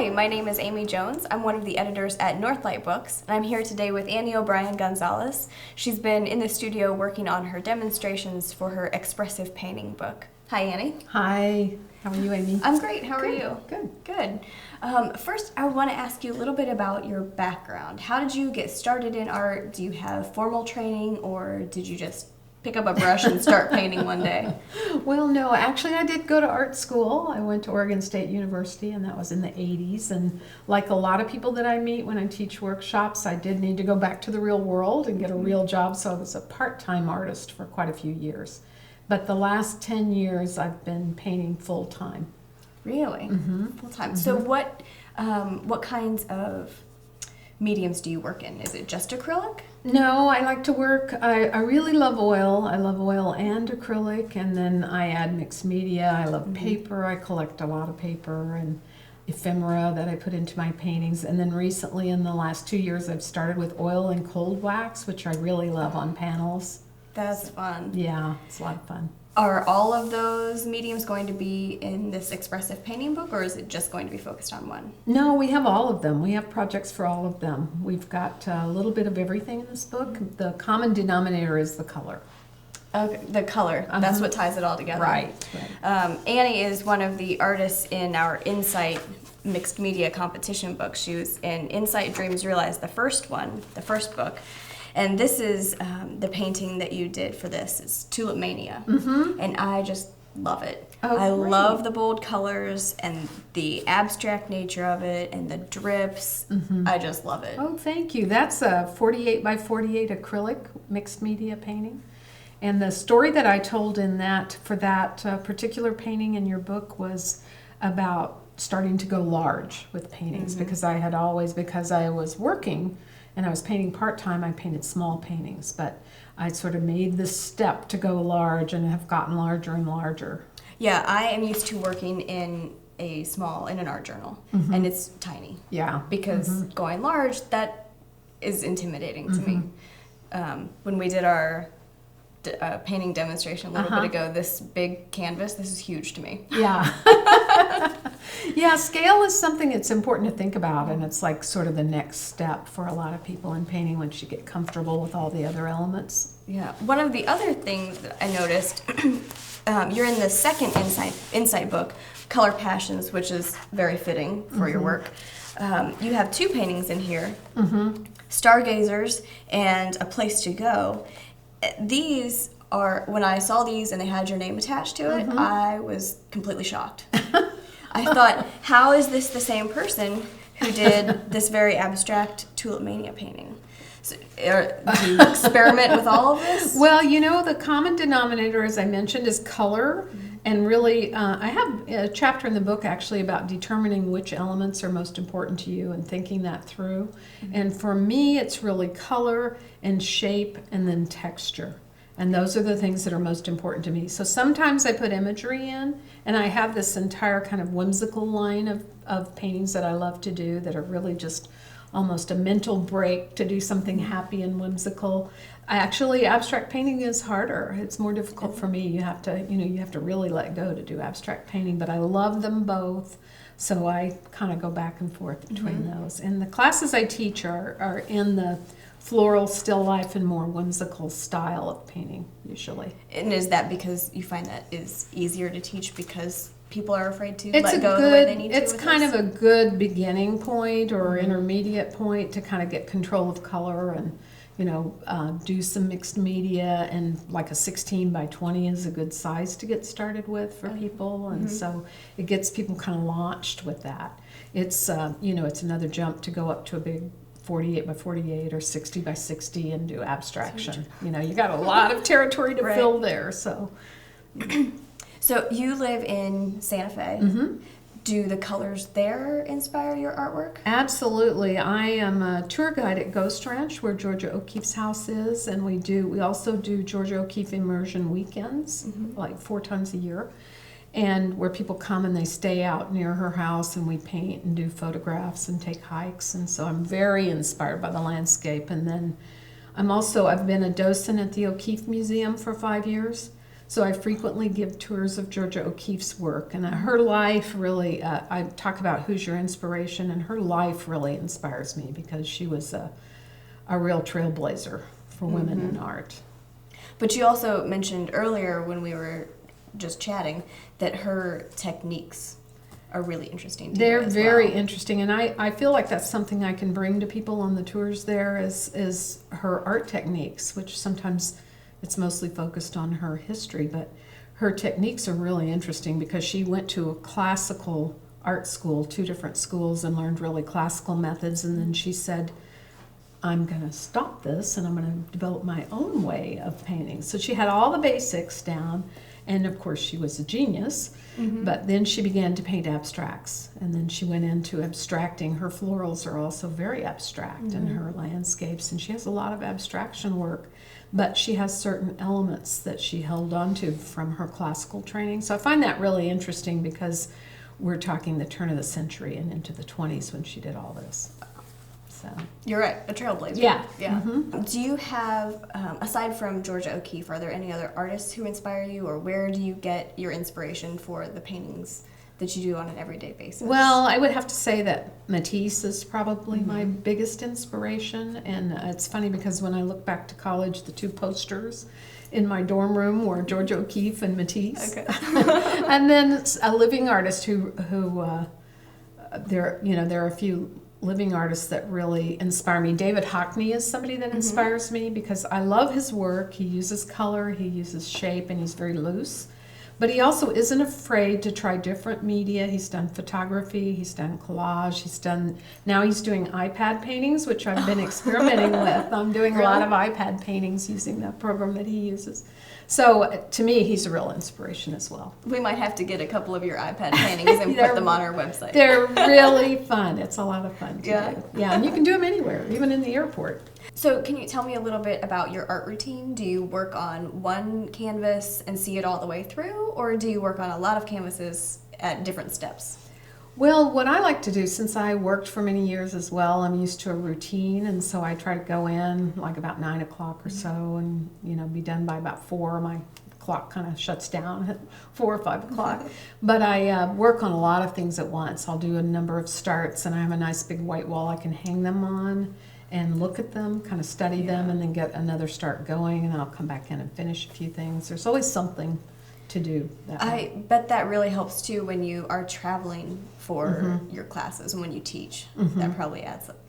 Hi, my name is Amy Jones. I'm one of the editors at Northlight Books, and I'm here today with Annie O'Brien Gonzales. She's been in the studio working on her demonstrations for her expressive painting book. Hi, Annie. Hi. How are you, Amy? I'm great. How are Good. you? Good. Good. First, I want to ask you a little bit about your background. How did you get started in art? Do you have formal training, or did you just pick up a brush and start painting one day? Well, no, actually I did go to art school. I went to Oregon State University, and that was in the 80s. And like a lot of people that I meet when I teach workshops, I did need to go back to the real world and get a real job. So I was a part-time artist for quite a few years. But the last 10 years I've been painting full-time. Really? Mm-hmm. Full time. So what kinds of mediums do you work in? Is it just acrylic? No, I like to work, I really love oil. I love oil and acrylic, and then I add mixed media. I love paper. I collect a lot of paper and ephemera that I put into my paintings. And then recently, in the last 2 years, I've started with oil and cold wax, which I really love on panels. That's fun. Yeah, it's a lot of fun. Are all of those mediums going to be in this expressive painting book, or is it just going to be focused on one? No, we have all of them. We have projects for all of them. We've got a little bit of everything in this book. The common denominator is the color. Okay, the color. That's what ties it all together. Right. Annie is one of the artists in our Insight mixed media competition book. She was in Insight Dreams Realized, the first book. And this is the painting that you did for this. It's Tulip Mania. Mm-hmm. And I just love it. Oh, I great. love the bold colors and the abstract nature of it and the drips. Mm-hmm. I just love it. Oh, thank you. That's a 48 by 48 acrylic mixed media painting. And the story that I told for that particular painting in your book was about starting to go large with paintings, because because I was working and I was painting part-time, I painted small paintings, but I sort of made this step to go large and have gotten larger and larger. Yeah, I am used to working in an art journal, and it's tiny. Yeah. Because going large, that is intimidating to me. When we did our painting demonstration a little bit ago, this big canvas, this is huge to me. Yeah. Yeah, scale is something that's important to think about, and it's like sort of the next step for a lot of people in painting once you get comfortable with all the other elements. Yeah. One of the other things that I noticed, you're in the second Insight book, Color Passions, which is very fitting for your work. You have two paintings in here, Stargazers and A Place to Go. These are, when I saw these and they had your name attached to it, I was completely shocked. I thought, how is this the same person who did this very abstract Tulip Mania painting? So, do you experiment with all of this? Well, the common denominator, as I mentioned, is color. And really, I have a chapter in the book actually about determining which elements are most important to you and thinking that through. And for me, it's really color and shape and then texture. And those are the things that are most important to me. So sometimes I put imagery in, and I have this entire kind of whimsical line of paintings that I love to do that are really just almost a mental break to do something happy and whimsical. Actually, abstract painting is harder. It's more difficult for me. You have to really let go to do abstract painting, but I love them both. So I kind of go back and forth between those. And the classes I teach are in the floral, still life, and more whimsical style of painting, usually. And is that because you find that is easier to teach because people are afraid to let go the way they need to? It's kind of a good beginning point or intermediate point to kind of get control of color and, do some mixed media, and like a 16 by 20 is a good size to get started with for people. And so it gets people kind of launched with that. It's, it's another jump to go up to a big 48 by 48 or 60 by 60 and do abstraction. You got a lot of territory to fill there. So you live in Santa Fe. Do the colors there inspire your artwork? Absolutely. I am a tour guide at Ghost Ranch, where Georgia O'Keeffe's house is, and we also do Georgia O'Keeffe immersion weekends, like 4 times a year, and where people come and they stay out near her house, and we paint and do photographs and take hikes. And so I'm very inspired by the landscape. And then I've been a docent at the O'Keeffe Museum for 5 years. So I frequently give tours of Georgia O'Keeffe's work, and her life really, I talk about who's your inspiration, and her life really inspires me because she was a real trailblazer for women in art. But you also mentioned earlier when we were just chatting that her techniques are really interesting to you They're as very well. interesting, and I feel like that's something I can bring to people on the tours there is her art techniques, which sometimes it's mostly focused on her history, but her techniques are really interesting because she went to a classical art school, 2 different schools, and learned really classical methods, and then she said, I'm going to stop this and I'm going to develop my own way of painting. So she had all the basics down, and of course she was a genius, but then she began to paint abstracts, and then she went into abstracting. Her florals are also very abstract, and her landscapes, and she has a lot of abstraction work, but she has certain elements that she held on to from her classical training. So I find that really interesting because we're talking the turn of the century and into the 20s when she did all this. So. You're right, a trailblazer. Yeah. Yeah. Do you have, aside from Georgia O'Keeffe, are there any other artists who inspire you, or where do you get your inspiration for the paintings that you do on an everyday basis? Well, I would have to say that Matisse is probably my biggest inspiration, and it's funny because when I look back to college, the 2 posters in my dorm room were Georgia O'Keeffe and Matisse. Okay. And then a living artist who there are a few living artists that really inspire me. David Hockney is somebody that inspires me because I love his work. He uses color, he uses shape, and he's very loose. But he also isn't afraid to try different media. He's done photography, he's done collage, now he's doing iPad paintings, which I've been experimenting with. I'm doing a lot of iPad paintings using that program that he uses. So to me, he's a real inspiration as well. We might have to get a couple of your iPad paintings and put them on our website. They're really fun. It's a lot of fun to do. Yeah, and you can do them anywhere, even in the airport. So can you tell me a little bit about your art routine? Do you work on one canvas and see it all the way through, or do you work on a lot of canvases at different steps? Well, what I like to do, since I worked for many years as well, I'm used to a routine, and so I try to go in like about 9 o'clock or so and, be done by about 4. My clock kind of shuts down at 4 or 5 o'clock. But I work on a lot of things at once. I'll do a number of starts, and I have a nice big white wall I can hang them on and look at them, kind of study them, and then get another start going, and then I'll come back in and finish a few things. There's always something to do that way. I bet that really helps too when you are traveling for your classes and when you teach. That probably adds up.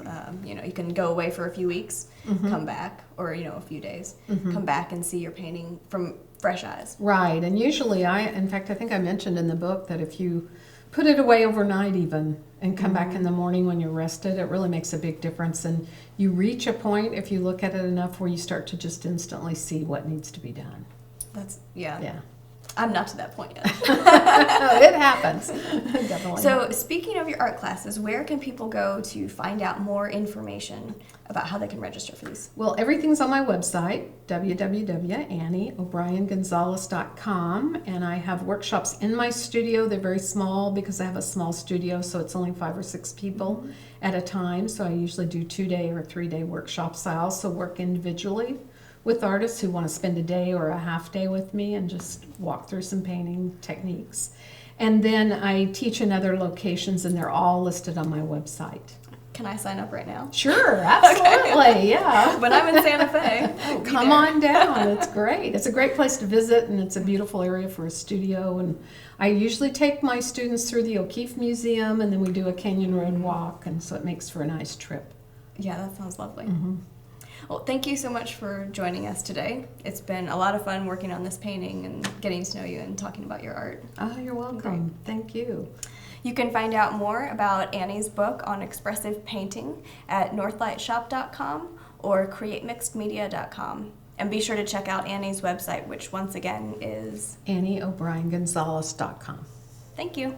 You can go away for a few weeks, come back, or a few days, come back and see your painting from fresh eyes. Right, and usually in fact, I think I mentioned in the book that if you put it away overnight even and come back in the morning when you're rested, it really makes a big difference. And you reach a point, if you look at it enough, where you start to just instantly see what needs to be done. Yeah. I'm not to that point yet. It happens. Definitely. So speaking of your art classes, where can people go to find out more information about how they can register for these? Well, everything's on my website, www.annieobryangonzales.com, and I have workshops in my studio. They're very small because I have a small studio, so it's only 5 or 6 people at a time. So I usually do 2-day or 3-day workshops. I also work individually with artists who want to spend a day or a half day with me and just walk through some painting techniques. And then I teach in other locations, and they're all listed on my website. Can I sign up right now? Sure, absolutely, yeah. When I'm in Santa Fe, Come on down. It's great. It's a great place to visit, and it's a beautiful area for a studio. And I usually take my students through the O'Keeffe Museum, and then we do a Canyon Road walk, and so it makes for a nice trip. Yeah, that sounds lovely. Well, thank you so much for joining us today. It's been a lot of fun working on this painting and getting to know you and talking about your art. Oh, you're welcome. Great. Thank you. You can find out more about Annie's book on expressive painting at northlightshop.com or createmixedmedia.com. And be sure to check out Annie's website, which once again is AnnieO'BryanGonzales.com. Thank you.